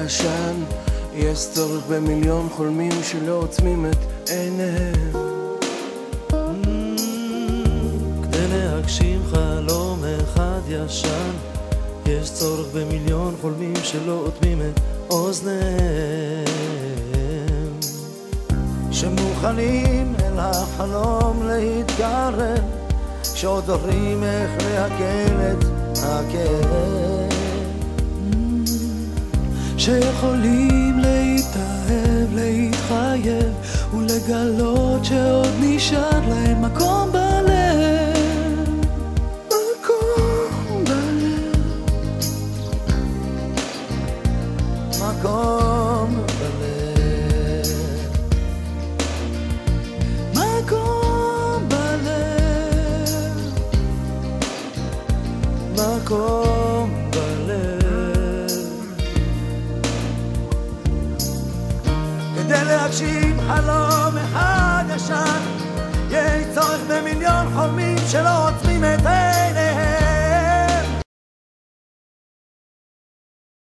ישן, יש צורך במיליון חולמים שלא עוצמים את עיניהם. כדי להגשים חלום אחד ישן, יש צורך במיליון חולמים שלא אוטמים את אוזניהם, שמוכנים אל החלום להתקרב, שעוד דוברים איך להקל את הכאב, שיכולים להתאהב, להתחייב ולגלות שעוד נשאר להם מקום בלב, מקום בלב, מקום בלב, מקום בלב, מקום בלב. כדי להגשים חלום אחד ישן, יש צורך במיליון חולמים שלא עוצמים